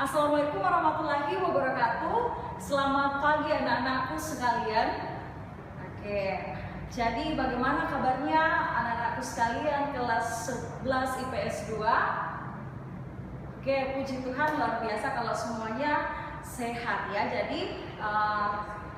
Assalamualaikum warahmatullahi wabarakatuh. Selamat pagi anak-anakku sekalian. Oke, jadi bagaimana kabarnya anak-anakku sekalian kelas 11 IPS 2? Oke, puji Tuhan luar biasa kalau semuanya sehat ya. Jadi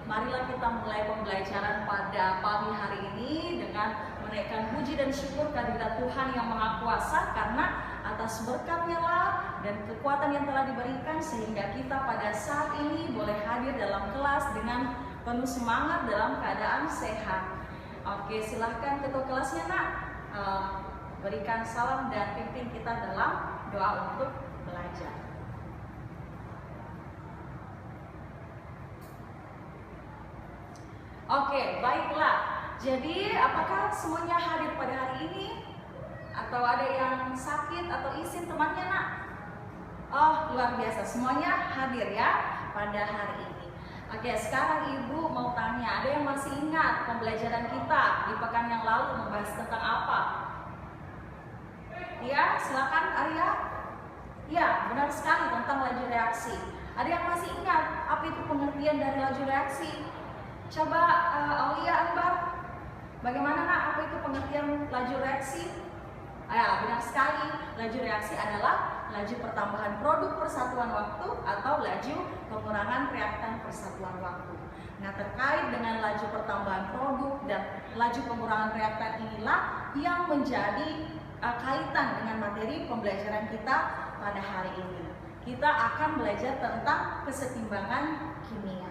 marilah kita mulai pembelajaran pada pagi hari ini dengan menaikkan puji dan syukur kehadirat Tuhan yang Maha Kuasa, karena atas berkat-Nya lah dan kekuatan yang telah diberikan sehingga kita pada saat ini boleh hadir dalam kelas dengan penuh semangat dalam keadaan sehat. Oke, silahkan ketua kelasnya nak, berikan salam dan pimpin kita dalam doa untuk belajar. Oke, baiklah. Jadi apakah semuanya hadir pada hari ini? Atau ada yang sakit atau izin temannya nak? Oh, luar biasa, semuanya hadir ya pada hari ini. Oke, sekarang ibu mau tanya, ada yang masih ingat pembelajaran kita di pekan yang lalu membahas tentang apa? Ya, silakan Arya. Ya, benar sekali, tentang laju reaksi. Ada yang masih ingat apa itu pengertian dari laju reaksi? Coba Aulia, Akbar, bagaimana nak, apa itu pengertian laju reaksi? Ya, benar sekali, laju reaksi adalah laju pertambahan produk persatuan waktu atau laju pengurangan reaktan persatuan waktu. Nah, terkait dengan laju pertambahan produk dan laju pengurangan reaktan inilah yang menjadi kaitan dengan materi pembelajaran kita pada hari ini. Kita akan belajar tentang kesetimbangan kimia.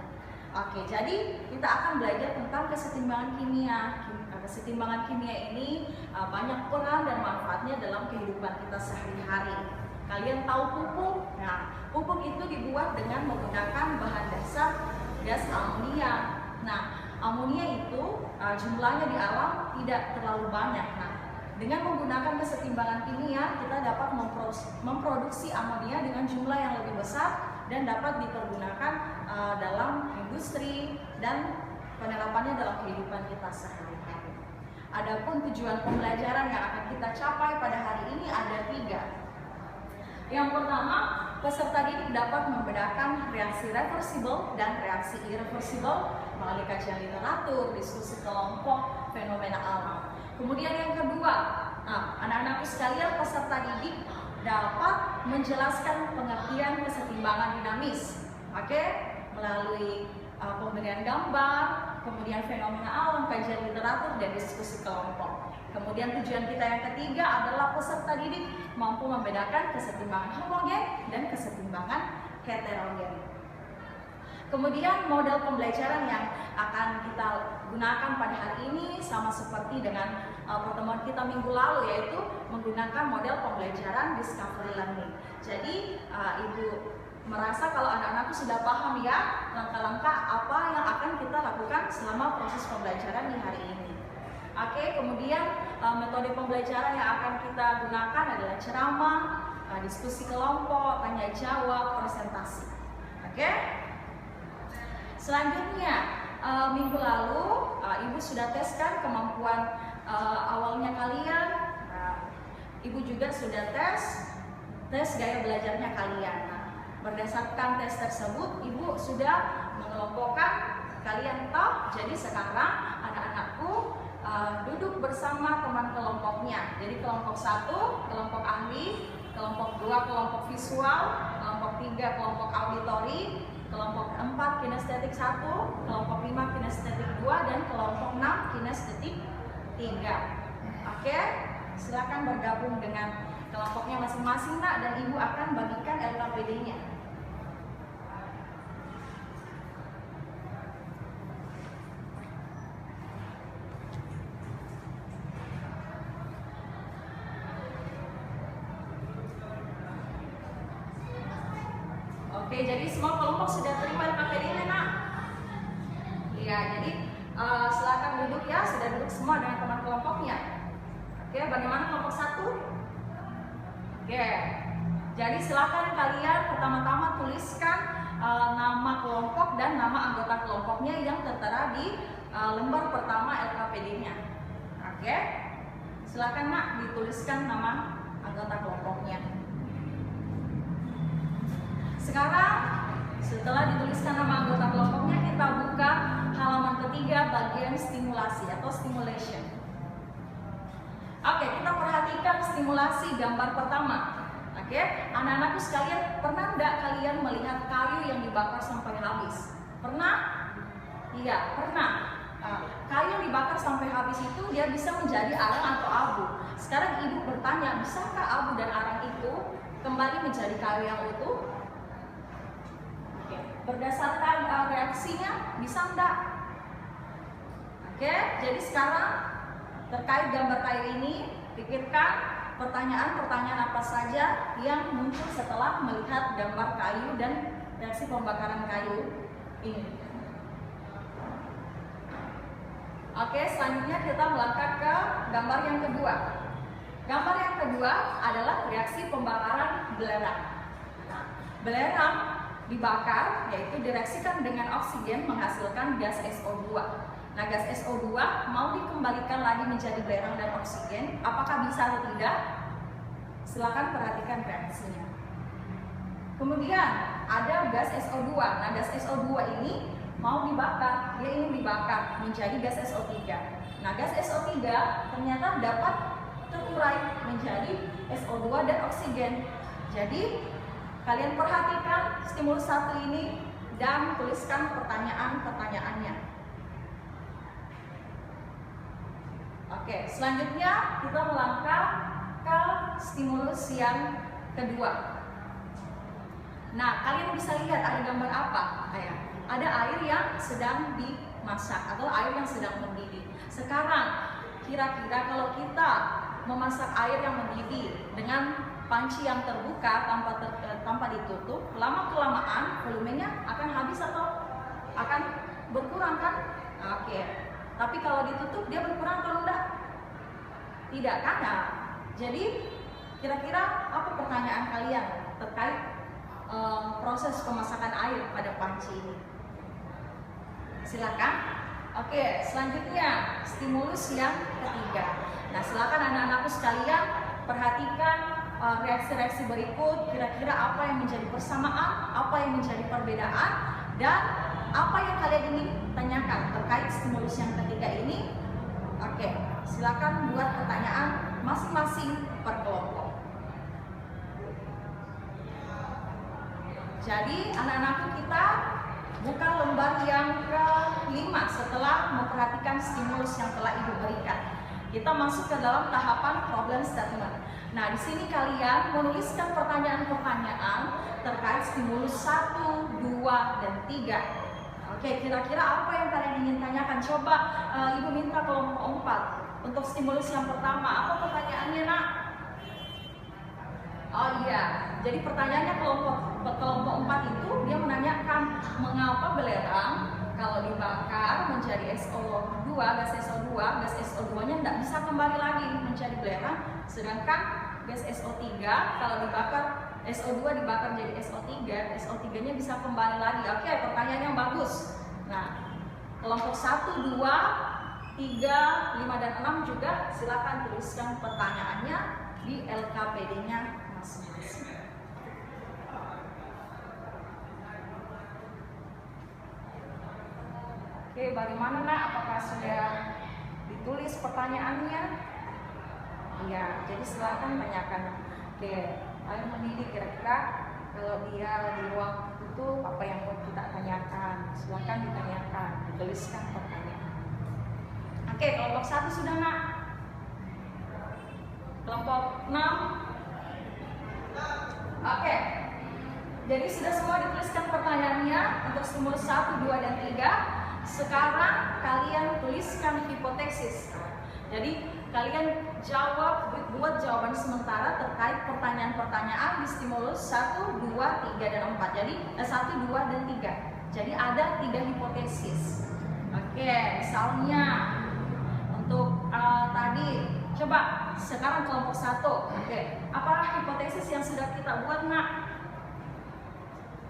Oke, jadi kita akan belajar tentang kesetimbangan kimia. Kesetimbangan kimia ini banyak peran dan manfaatnya dalam kehidupan kita sehari-hari. Kalian tahu pupuk? Nah, pupuk itu dibuat dengan menggunakan bahan dasar gas amonia. Nah, amonia itu jumlahnya di alam tidak terlalu banyak. Nah, dengan menggunakan kesetimbangan kimia, kita dapat memproduksi amonia dengan jumlah yang lebih besar dan dapat dipergunakan dalam industri dan penerapannya dalam kehidupan kita sehari-hari. Adapun tujuan pembelajaran yang akan kita capai pada hari ini ada 3. Yang pertama, peserta didik dapat membedakan reaksi reversible dan reaksi irreversible melalui kajian literatur, diskusi kelompok, fenomena alam. Kemudian yang kedua, anak-anakku sekalian, peserta didik dapat menjelaskan pengertian kesetimbangan dinamis, melalui pemberian gambar, kemudian fenomena alam, kajian literatur, dan diskusi kelompok. Kemudian tujuan kita yang ketiga adalah peserta didik mampu membedakan kesetimbangan homogen dan kesetimbangan heterogen. Kemudian model pembelajaran yang akan kita gunakan pada hari ini sama seperti dengan pertemuan kita minggu lalu, yaitu menggunakan model pembelajaran discovery learning. Jadi ibu merasa kalau anak-anakku sudah paham ya langkah-langkah apa yang akan kita lakukan selama proses pembelajaran di hari ini. Oke, kemudian metode pembelajaran yang akan kita gunakan adalah ceramah, diskusi kelompok, tanya jawab, presentasi. Oke. Selanjutnya, minggu lalu ibu sudah teskan kemampuan awalnya kalian. Ibu juga sudah tes gaya belajarnya kalian. Berdasarkan tes tersebut, ibu sudah mengelompokkan kalian toh. Jadi sekarang anak-anakku duduk bersama teman kelompoknya. Jadi kelompok 1, kelompok ahli, kelompok 2, kelompok visual, kelompok 3, kelompok auditori, kelompok 4, kinestetik 1, kelompok 5, kinestetik 2, dan kelompok 6, kinestetik 3. Oke, silakan bergabung dengan kelompoknya masing-masing nak, dan ibu akan bagikan LKPD-nya. Oke, jadi semua kelompok sudah terima LKPD-nya nak? Iya, jadi silakan duduk ya, sudah duduk semua dengan teman kelompoknya. Oke, bagaimana kelompok 1? Oke, jadi silakan kalian pertama-tama tuliskan nama kelompok dan nama anggota kelompoknya yang tertera di lembar pertama LKPD-nya. Oke, silakan nak dituliskan nama anggota kelompoknya. Sekarang setelah dituliskan nama anggota kelompoknya, kita buka halaman ketiga bagian stimulasi atau stimulation. Oke, kita perhatikan stimulasi gambar pertama. Oke, anak-anakku sekalian, pernah enggak kalian melihat kayu yang dibakar sampai habis? Pernah? Iya, pernah. Kayu yang dibakar sampai habis itu dia bisa menjadi arang atau abu. Sekarang ibu bertanya, bisakah abu dan arang itu kembali menjadi kayu yang utuh? Oke, berdasarkan reaksinya bisa enggak? Oke, jadi sekarang terkait gambar kayu ini, pikirkan pertanyaan-pertanyaan apa saja yang muncul setelah melihat gambar kayu dan reaksi pembakaran kayu ini. Oke, selanjutnya kita melangkah ke gambar yang kedua. Gambar yang kedua adalah reaksi pembakaran belerang. Nah, belerang dibakar yaitu direaksikan dengan oksigen menghasilkan gas SO2. Nah, gas SO2 mau dikembalikan lagi menjadi belerang dan oksigen, apakah bisa atau tidak? Silakan perhatikan reaksinya. Kemudian ada gas SO2. Nah, gas SO2 ini mau dibakar, dia ingin dibakar menjadi gas SO3. Nah, gas SO3 ternyata dapat terurai menjadi SO2 dan oksigen. Jadi, kalian perhatikan stimulus 1 ini dan tuliskan pertanyaan-pertanyaannya. Oke, selanjutnya kita melangkah ke stimulus yang kedua. Nah, kalian bisa lihat ada gambar apa? Ada air yang sedang dimasak atau air yang sedang mendidih. Sekarang, kira-kira kalau kita memasak air yang mendidih dengan panci yang terbuka tanpa ditutup, lama-kelamaan volumenya akan habis atau akan berkurang kan? Oke. Tapi kalau ditutup dia berkurang atau enggak? Tidak kan? Nah, jadi kira-kira apa pertanyaan kalian terkait proses pemasakan air pada panci ini? Silakan. Oke, selanjutnya stimulus yang ketiga. Nah, silakan anak-anakku sekalian perhatikan reaksi-reaksi berikut. Kira-kira apa yang menjadi persamaan, apa yang menjadi perbedaan, dan apa yang kalian ingin tanyakan terkait stimulus yang ketiga ini. Oke, silakan buat pertanyaan masing-masing per kelompok. Jadi anak-anakku, kita buka lembar yang ke-5 setelah memperhatikan stimulus yang telah ibu berikan. Kita masuk ke dalam tahapan problem statement. Nah, di sini kalian menuliskan pertanyaan-pertanyaan terkait stimulus 1, 2, dan 3. Oke, kira-kira apa yang kalian ingin tanyakan? Coba ibu minta kelompok 4 untuk stimulus yang pertama. Apa pertanyaannya, nak? Oh iya, jadi pertanyaannya kelompok 4 itu dia menanyakan mengapa belerang kalau dibakar menjadi SO2, gas SO2-nya tidak bisa kembali lagi menjadi belerang, sedangkan gas SO3 kalau dibakar SO2 dibakar jadi SO3-nya bisa kembali lagi. Oke, pertanyaan yang bagus. Nah, kelompok 1, 2, 3, 5, dan 6 juga silakan tuliskan pertanyaannya di LKPD-nya masing-masing. Oke, bagaimana, nak? Apakah sudah ditulis pertanyaannya? Iya, jadi silakan tanyakan. Oke, air mendidih, kira-kira kalau dia di ruang itu apa yang mau kita tanyakan? Silakan ditanyakan, dituliskan pertanyaan. Oke, kelompok 1 sudah, nak? Kelompok 6. Oke, jadi sudah semua dituliskan pertanyaannya untuk stimulus 1, 2, dan 3. Sekarang kalian tuliskan hipotesis. Jadi kalian buat jawaban sementara terkait pertanyaan-pertanyaan di stimulus 1, 2, 3, dan 4. Jadi 1, 2, dan 3. Jadi ada 3 hipotesis. Oke, misalnya untuk tadi, coba sekarang kelompok 1. Oke, apa hipotesis yang sudah kita buat, nak?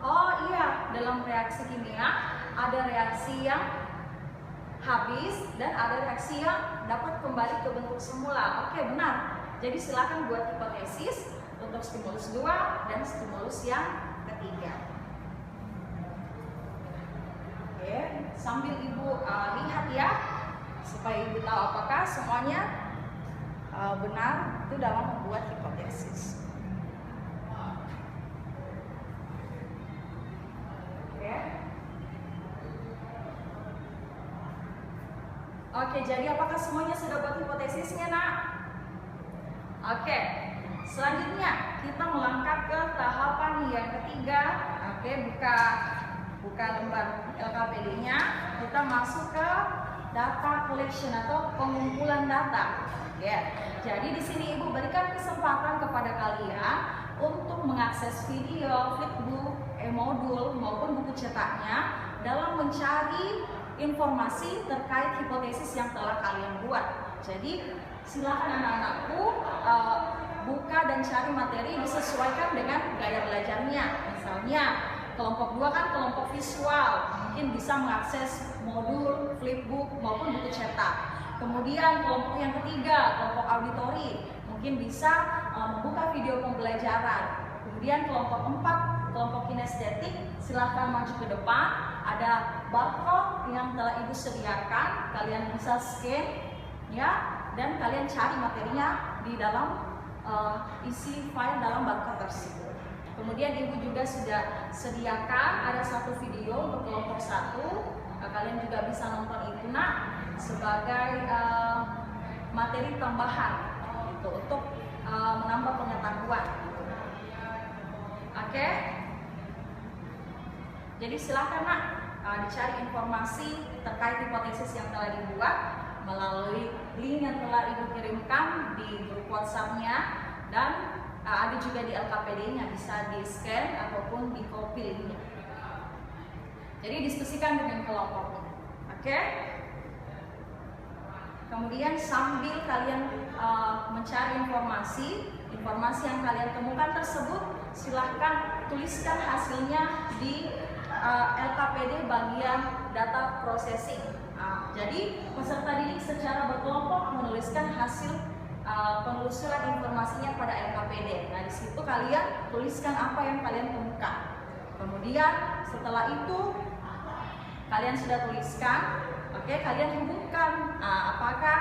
Oh iya, dalam reaksi kimia ada reaksi yang habis dan ada reaksi yang dapat kembali ke bentuk semula. Oke, benar. Jadi silakan buat hipotesis untuk stimulus 2 dan stimulus yang ketiga. Oke, sambil Ibu lihat ya, supaya Ibu tahu apakah semuanya benar itu dalam membuat hipotesis. Oke, jadi apakah semuanya sudah buat hipotesisnya, nak? Oke, selanjutnya kita melangkah ke tahapan yang ketiga. Oke, buka lembar LKPD-nya. Kita masuk ke data collection atau pengumpulan data. Oke, jadi di sini Ibu berikan kesempatan kepada kalian untuk mengakses video, flipbook, e-modul maupun buku cetaknya dalam mencari informasi terkait hipotesis yang telah kalian buat. Jadi silakan anak-anakku buka dan cari materi disesuaikan dengan gaya belajarnya. Misalnya kelompok 2 kan kelompok visual, mungkin bisa mengakses modul, flipbook maupun buku cetak. Kemudian kelompok yang ketiga, kelompok auditori, mungkin bisa membuka video pembelajaran. Kemudian kelompok 4, kelompok kinestetik, silahkan maju ke depan. Ada barcode yang telah Ibu sediakan, kalian bisa scan ya, dan kalian cari materinya di dalam isi file dalam barcode tersebut. Kemudian Ibu juga sudah sediakan ada satu video untuk kelompok 1, kalian juga bisa nonton itu, nak, sebagai materi tambahan gitu, untuk menambah pengetahuan. Oke, jadi silahkan, nak, dicari informasi terkait hipotesis yang telah dibuat melalui link yang telah Ibu kirimkan di grup WhatsApp-nya, dan ada juga di LKPD-nya, bisa di scan ataupun di copy linknya. Jadi diskusikan dengan kelompoknya. Oke? Kemudian sambil kalian mencari informasi yang kalian temukan tersebut, silahkan tuliskan hasilnya di LKPD bagian data processing. Jadi peserta didik secara berkelompok menuliskan hasil penelusuran informasinya pada LKPD. Nah, di situ kalian tuliskan apa yang kalian temukan. Kemudian setelah itu kalian sudah tuliskan, oke, kalian hubungkan apakah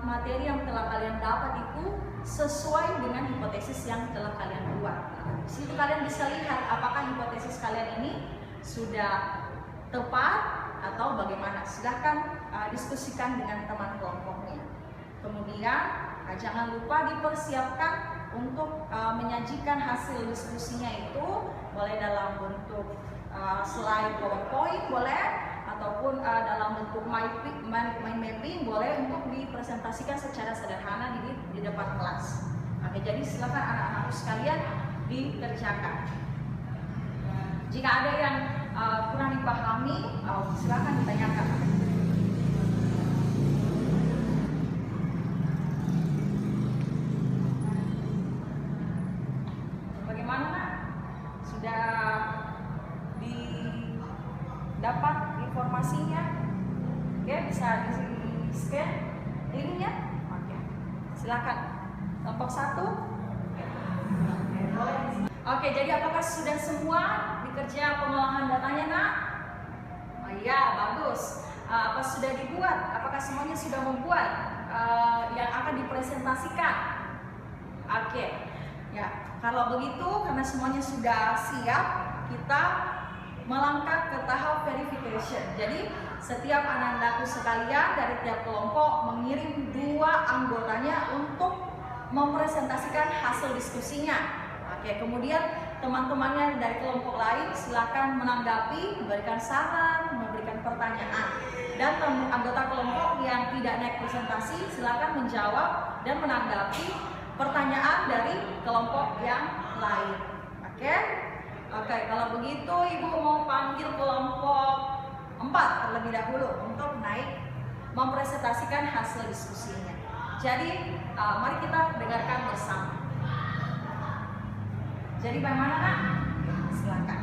materi yang telah kalian dapat itu sesuai dengan hipotesis yang telah kalian buat. Di situ kalian bisa lihat apakah hipotesis kalian ini sudah tepat atau bagaimana. Silahkan diskusikan dengan teman kelompoknya. Kemudian jangan lupa dipersiapkan untuk menyajikan hasil diskusinya itu, boleh dalam bentuk slide PowerPoint, boleh, ataupun dalam bentuk mind mapping, boleh, untuk dipresentasikan secara sederhana di depan kelas. Oke, jadi silakan anak-anak sekalian dikerjakan. Jika ada yang kurang dipahami, silakan ditanyakan. Bagaimana, nak? Sudah didapat informasinya? Oke, bisa di-scan linknya? Oke, silakan. Kelompok 1. Oke, jadi apakah sudah semua dikerja pengolahan datanya, nak? Oh iya, bagus. Apa sudah dibuat? Apakah semuanya sudah membuat yang akan dipresentasikan? Oke, ya. Kalau begitu, karena semuanya sudah siap, kita melangkah ke tahap verification. Jadi setiap anak-anakku sekalian dari tiap kelompok mengirim 2 anggotanya untuk mempresentasikan hasil diskusinya. Oke, kemudian teman-temannya dari kelompok lain silakan menanggapi, memberikan saran, memberikan pertanyaan. Dan anggota kelompok yang tidak naik presentasi silakan menjawab dan menanggapi pertanyaan dari kelompok yang lain. Oke? Oke, kalau begitu Ibu mau panggil kelompok 4 terlebih dahulu untuk naik mempresentasikan hasil diskusinya. Jadi mari kita dengarkan bersama. Jadi bagaimana, nak? Silakan.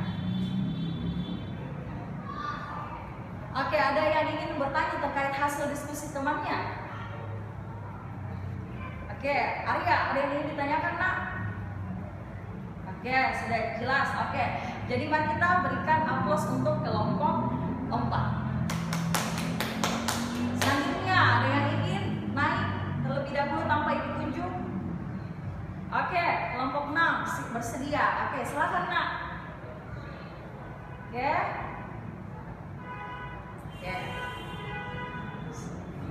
Oke, ada yang ingin bertanya terkait hasil diskusi temannya? Oke, Arya, ada yang ingin ditanyakan, nak? Oke, sudah jelas. Oke, jadi mari kita berikan aplaus untuk kelompok 4. Selanjutnya, ada yang ingin naik terlebih dahulu tanpa ibu tunjuk? Oke, kelompok 6 bersedia. Oke, silakan nak. Oke. Oke.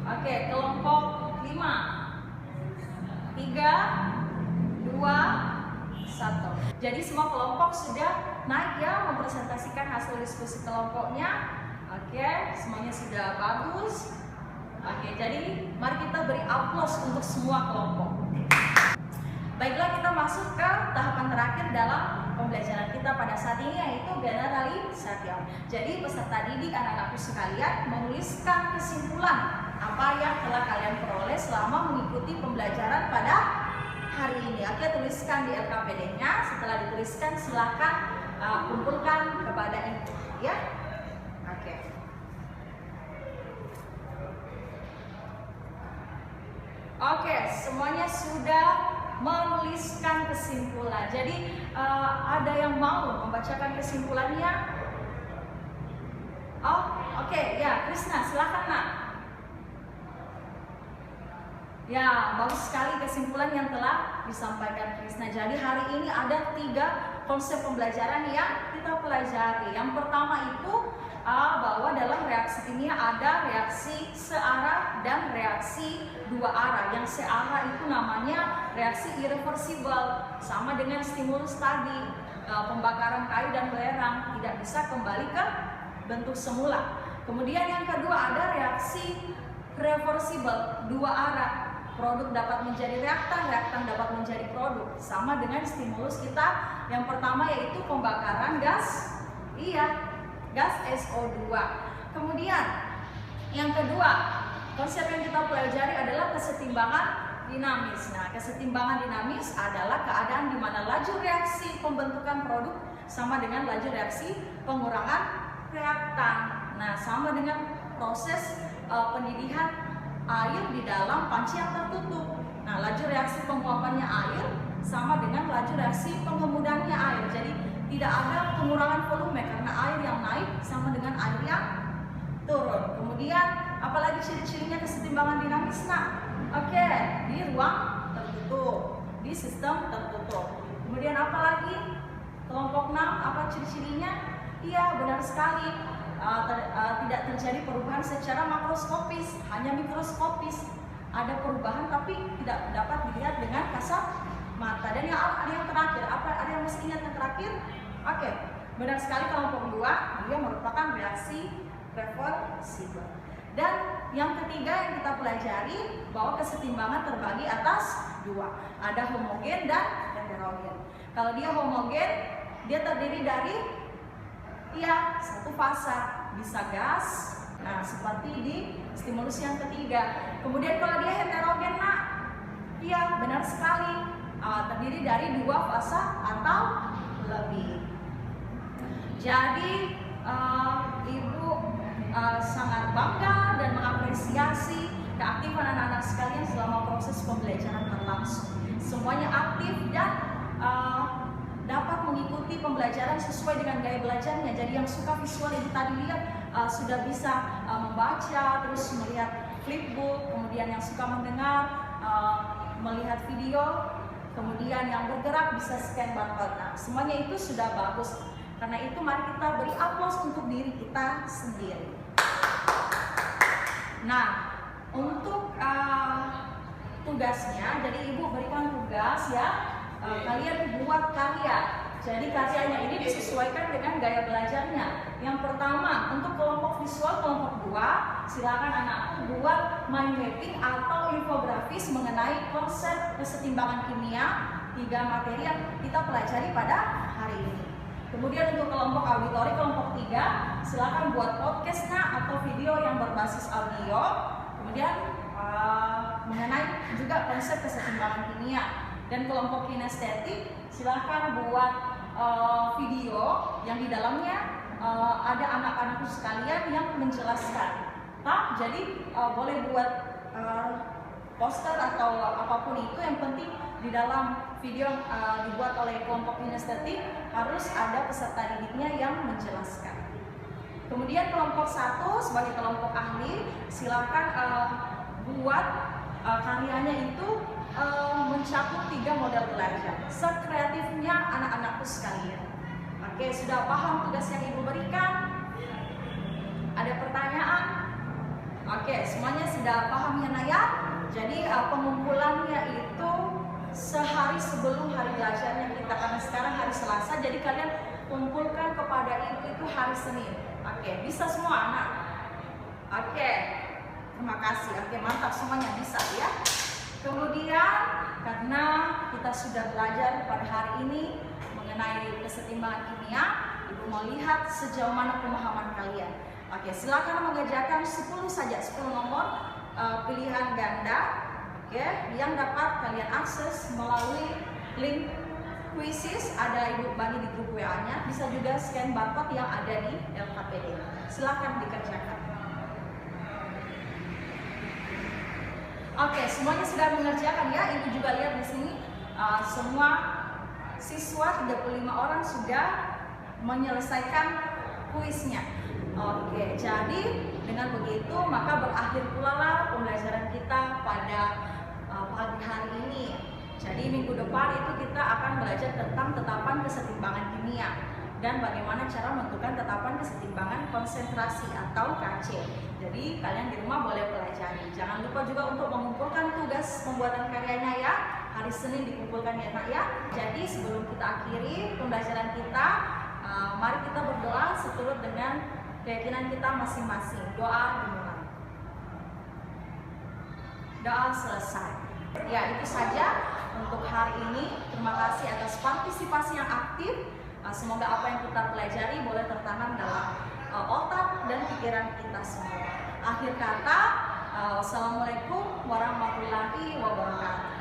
Oke, kelompok 5. 3, 2, 1. Jadi semua kelompok sudah naik ya, mempresentasikan hasil diskusi kelompoknya. Oke, semuanya sudah bagus. Oke, jadi mari kita beri aplaus untuk semua kelompok. Baiklah, kita masuk ke tahapan terakhir dalam pembelajaran kita pada saat ini, yaitu generalisasi. Jadi peserta didik, anak-anakku sekalian, menuliskan kesimpulan apa yang telah kalian peroleh selama mengikuti pembelajaran pada hari ini. Oke, tuliskan di LKPD-nya. Setelah dituliskan, silakan kumpulkan kepada ibu, ya. Oke. Oke, semuanya sudah menuliskan kesimpulan. Jadi ada yang mau membacakan kesimpulannya? Oh, oke, ya, Krisna, silakan nak. Ya, bagus sekali kesimpulan yang telah disampaikan Krisna. Jadi hari ini ada 3 konsep pembelajaran yang kita pelajari. Yang pertama itu bahwa dalam reaksi kimia ada reaksi searah dan reaksi 2 arah. Yang searah itu namanya reaksi irreversible, sama dengan stimulus tadi, pembakaran kayu dan belerang tidak bisa kembali ke bentuk semula. Kemudian yang kedua ada reaksi reversible, 2 arah. Produk dapat menjadi reaktan, reaktan dapat menjadi produk. Sama dengan stimulus kita yang pertama, yaitu pembakaran gas, gas SO2. Kemudian yang kedua, konsep yang kita pelajari adalah kesetimbangan dinamis. Nah, kesetimbangan dinamis adalah keadaan di mana laju reaksi pembentukan produk sama dengan laju reaksi pengurangan reaktan. Nah, sama dengan proses pendidihan air di dalam panci yang tertutup. Nah, laju reaksi penguapannya air sama dengan laju reaksi pengemudannya air. Jadi tidak ada pengurangan volume karena air yang naik sama dengan air yang turun. Kemudian apalagi ciri-cirinya kesetimbangan dinamis? Nah, oke, di ruang tertutup, di sistem tertutup. Kemudian apalagi kelompok 6, apa ciri-cirinya? Iya, benar sekali. Tidak terjadi perubahan secara makroskopis, hanya mikroskopis. Ada perubahan tapi tidak dapat dilihat dengan kasat mata. Dan ada yang terakhir, ada yang mesti ingat yang terakhir? Oke, benar sekali, kelompok 2 dia merupakan reaksi reversibel. Dan yang ketiga yang kita pelajari bahwa kesetimbangan terbagi atas 2, ada homogen dan heterogen. Kalau dia homogen, dia terdiri dari satu fasa, bisa gas, nah seperti di stimulus yang ketiga. Kemudian kalau dia heterogen, nak, benar sekali, terdiri dari 2 fasa atau lebih. Jadi ibu sangat bangga dan mengapresiasi keaktifan anak-anak sekalian selama proses pembelajaran berlangsung. Semuanya aktif dan dapat mengikuti pembelajaran sesuai dengan gaya belajarnya. Jadi yang suka visual yang tadi lihat sudah bisa membaca, terus melihat flipbook. Kemudian yang suka mendengar, melihat video. Kemudian yang bergerak bisa scan barcode. Nah, semuanya itu sudah bagus. Karena itu mari kita beri aplaus untuk diri kita sendiri. Nah, untuk tugasnya, jadi ibu berikan tugas ya. Kalian buat karya. Jadi karyanya ini disesuaikan dengan gaya belajarnya. Yang pertama, untuk kelompok visual kelompok 2, silakan anakku buat mind mapping atau infografis mengenai konsep kesetimbangan kimia 3 materi yang kita pelajari pada hari ini. Kemudian untuk kelompok auditori kelompok 3, silakan buat podcast atau video yang berbasis audio. Kemudian mengenai juga konsep kesetimbangan kimia. Dan kelompok kinestetik, silakan buat video yang di dalamnya ada anak-anakku sekalian yang menjelaskan. Jadi boleh buat poster atau apapun itu, yang penting di dalam video dibuat oleh kelompok kinestetik harus ada peserta didiknya yang menjelaskan. Kemudian kelompok 1 sebagai kelompok ahli, silakan buat karyanya itu mencakup 3 model belajar. Sekreatifnya anak-anakku sekalian. Oke, sudah paham tugas yang Ibu berikan? Ada pertanyaan? Oke, semuanya sudah paham ya Naya? Jadi pengumpulannya itu sehari sebelum hari belajarnya kita, karena sekarang hari Selasa, jadi kalian kumpulkan kepada Ibu itu hari Senin. Oke, bisa semua anak? Oke, terima kasih. Oke, mantap, semuanya bisa ya. Kemudian karena kita sudah belajar pada hari ini mengenai kesetimbangan kimia, Ibu mau lihat sejauh mana pemahaman kalian. Oke, silakan mengerjakan 10 saja, 10 nomor pilihan ganda, oke, yang dapat kalian akses melalui link Quizzes, ada Ibu bagi di grup WA-nya, bisa juga scan barcode yang ada di LKPD. Silakan dikerjakan. Oke, semuanya sudah mengerjakan ya. Ibu juga lihat di sini semua siswa 35 orang sudah menyelesaikan kuisnya. Oke, jadi dengan begitu maka berakhir pula lah pembelajaran kita pada pagi hari ini. Jadi minggu depan itu kita akan belajar tentang tetapan kesetimbangan kimia dan bagaimana cara menentukan tetapan kesetimbangan konsentrasi atau KC. Jadi kalian di rumah boleh pelajari. Jangan lupa juga untuk mengumpulkan tugas pembuatan karyanya ya. Hari Senin dikumpulkan ya Nak ya. Jadi sebelum kita akhiri pembelajaran kita, mari kita berdoa seturut dengan keyakinan kita masing-masing. Doa dimulai. Doa selesai. Ya, itu saja untuk hari ini. Terima kasih atas partisipasi yang aktif. Semoga apa yang kita pelajari boleh tertanam dalam otak dan pikiran kita semua. Akhir kata, wassalamualaikum warahmatullahi wabarakatuh.